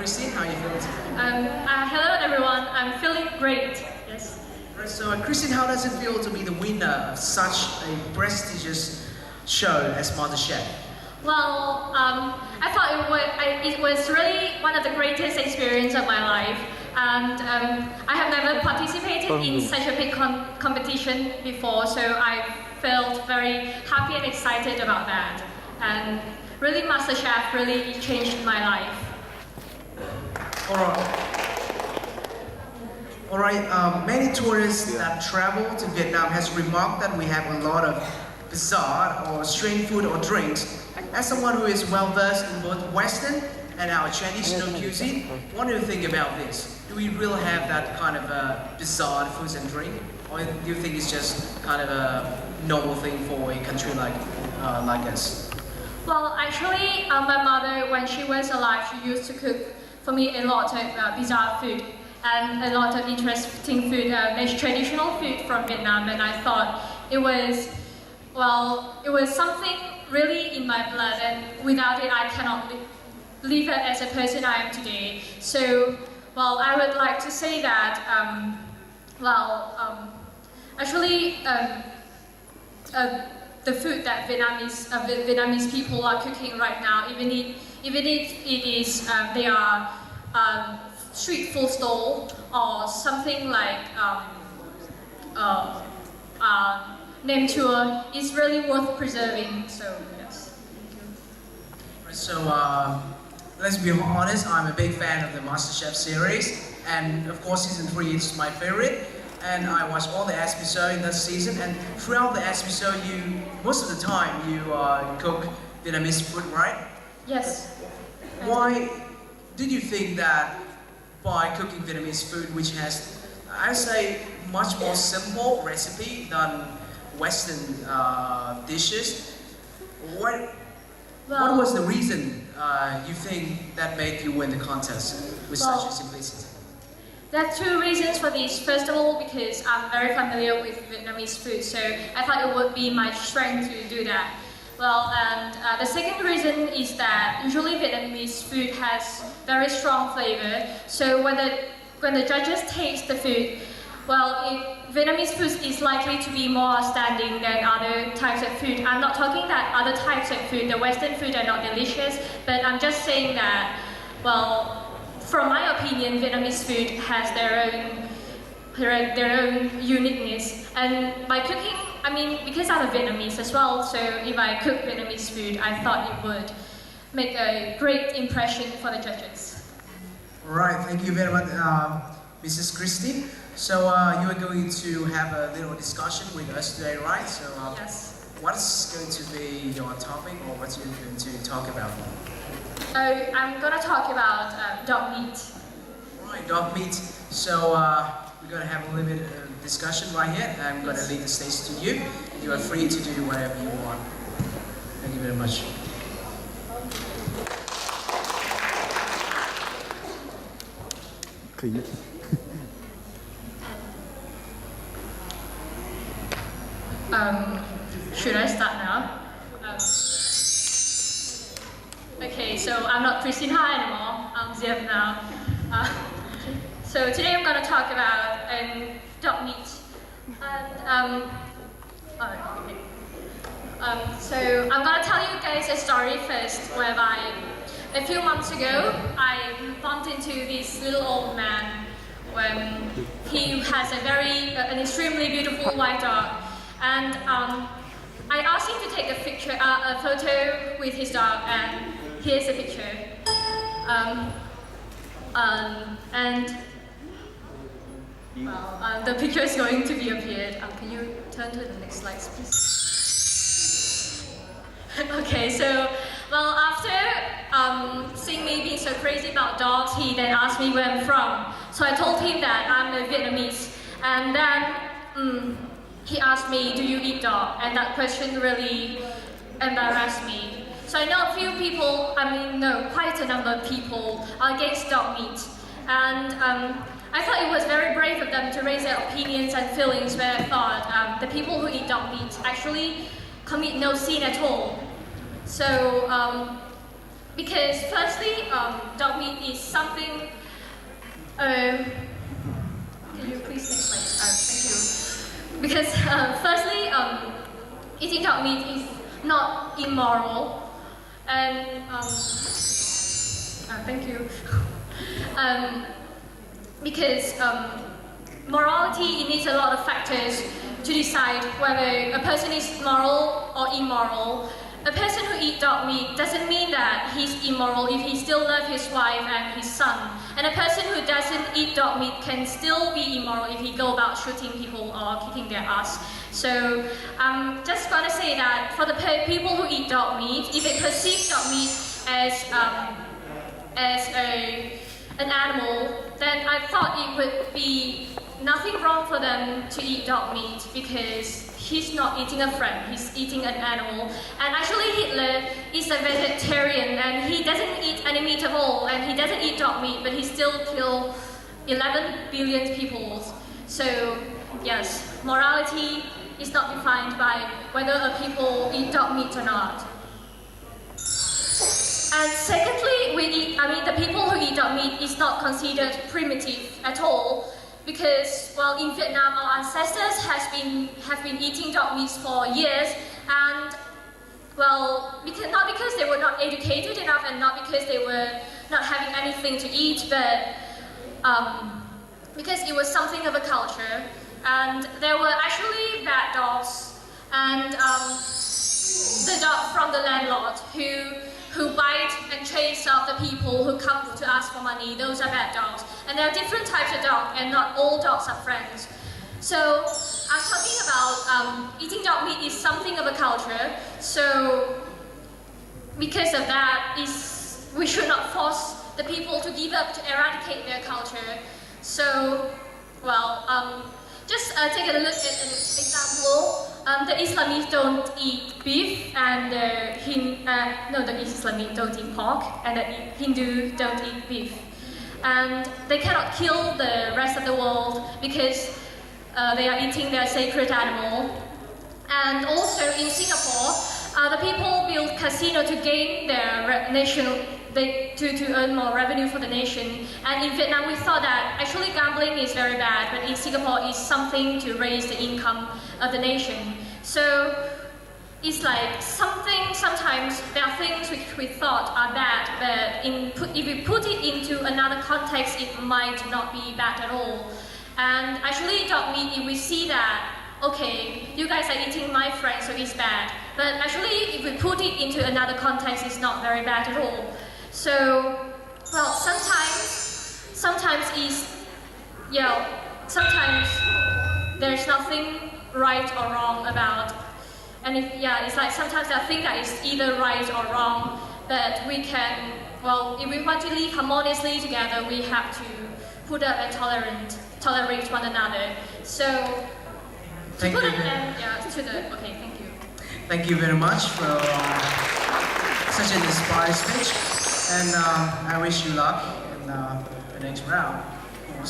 Christine, how are you feeling today? Hello everyone, I'm feeling great. Yes. Right, so Christine, how does it feel to be the winner of such a prestigious show as MasterChef? Well, I thought it was really one of the greatest experiences of my life, and I have never participated in such a big competition before, so I felt very happy and excited about that. And really, MasterChef really changed my life. All right. Many tourists that travel to Vietnam has remarked that we have a lot of bizarre or strange food or drinks. As someone who is well versed in both Western and our traditional cuisine, what do you think about this? Do we really have that kind of bizarre foods and drink, or do you think it's just kind of a normal thing for a country like us? Well, actually, my mother, when she was alive, she used to cook for me a lot of bizarre food and a lot of interesting food, traditional food from Vietnam, and I thought it was something really in my blood, and without it, I cannot live as a person I am today. So, well, I would like to say that, the food that Vietnamese people are cooking right now, even if it is they are street food stall or something like name tour, is really worth preserving. So yes. So let's be honest, I'm a big fan of the MasterChef series, and of course season 3 is my favorite. And I watched all the episodes in that season, and throughout the episode, most of the time you cook Vietnamese food, right? Yes. Why did you think that by cooking Vietnamese food, which has, I say, much more simple recipe than Western dishes, what was the reason you think that made you win the contest with such a simplicity? There are two reasons for this. First of all, because I'm very familiar with Vietnamese food, so I thought it would be my strength to do that. Well, and the second reason is that usually Vietnamese food has very strong flavor, so when the judges taste the food, well, Vietnamese food is likely to be more outstanding than other types of food. I'm not talking that other types of food, the Western food, are not delicious, but I'm just saying that, well, from my opinion, Vietnamese food has their own uniqueness. And by cooking, I mean, because I'm a Vietnamese as well, so if I cook Vietnamese food, I thought it would make a great impression for the judges. All right, thank you very much, Mrs. Christie. So you are going to have a little discussion with us today, right? So yes. What's going to be your topic, or what you're going to talk about? I'm going to talk about dog meat. Right, dog meat. So we're going to have a little bit of discussion right here. I'm going to leave the stage to you. You are free to do whatever you want. Thank you very much. Should I start now? Okay, so I'm not Christine Ha anymore, I'm Diep now. So today I'm going to talk about dog meat. So I'm going to tell you guys a story first, whereby a few months ago I bumped into this little old man when he has an extremely beautiful white dog, and I asked him to take a photo with his dog, and here's the picture. The picture is going to be appeared. Can you turn to the next slide, please? Okay, so, well, after seeing me being so crazy about dogs, he then asked me where I'm from. So I told him that I'm a Vietnamese, and then he asked me, do you eat dog? And that question really embarrassed me. So I know a few people, quite a number of people are against dog meat. And I thought it was very brave of them to raise their opinions and feelings, where I thought the people who eat dog meat actually commit no sin at all. So because firstly, dog meat is something. Can you please next slide? Thank you. Because firstly, eating dog meat is not immoral, and thank you. Because morality, it needs a lot of factors to decide whether a person is moral or immoral. A person who eats dog meat doesn't mean that he's immoral if he still loves his wife and his son. And a person who doesn't eat dog meat can still be immoral if he go about shooting people or kicking their ass. So I'm just gonna say that for the people who eat dog meat, if they perceive dog meat as an animal, then I thought it would be nothing wrong for them to eat dog meat, because he's not eating a friend, he's eating an animal. And actually Hitler is a vegetarian and he doesn't eat any meat at all, and he doesn't eat dog meat, but he still killed 11 billion people. So yes, morality is not defined by whether a people eat dog meat or not. And secondly, the people who eat dog meat is not considered primitive at all, because, well, in Vietnam, our ancestors have been eating dog meats for years, and, well, not because they were not educated enough and not because they were not having anything to eat, but because it was something of a culture. And there were actually bad dogs, and the dog from the landlord who bite and chase after people who come to ask for money. Those are bad dogs. And there are different types of dogs, and not all dogs are friends. So I'm talking about eating dog meat is something of a culture. So because of that, we should not force the people to give up to eradicate their culture. So, well, just take a look at an example. The Islamists don't eat beef, and the Islamists don't eat pork, and the Hindu don't eat beef. And they cannot kill the rest of the world because they are eating their sacred animal. And also in Singapore, the people build casino to gain their to earn more revenue for the nation. And in Vietnam, we thought that actually gambling is very bad, but in Singapore, it's something to raise the income of the nation. So it's like sometimes there are things which we thought are bad, but if we put it into another context, it might not be bad at all. And actually, dog meat, if we see that, okay, you guys are eating my friend, so it's bad. But actually, if we put it into another context, it's not very bad at all. So, well, sometimes there's nothing right or wrong about. And it's like sometimes I think that it's either right or wrong, but we can, well, if we want to live harmoniously together, we have to put up and tolerate one another. So, thank you. Okay, thank you. Thank you very much for such an inspiring speech, and I wish you luck in the next round.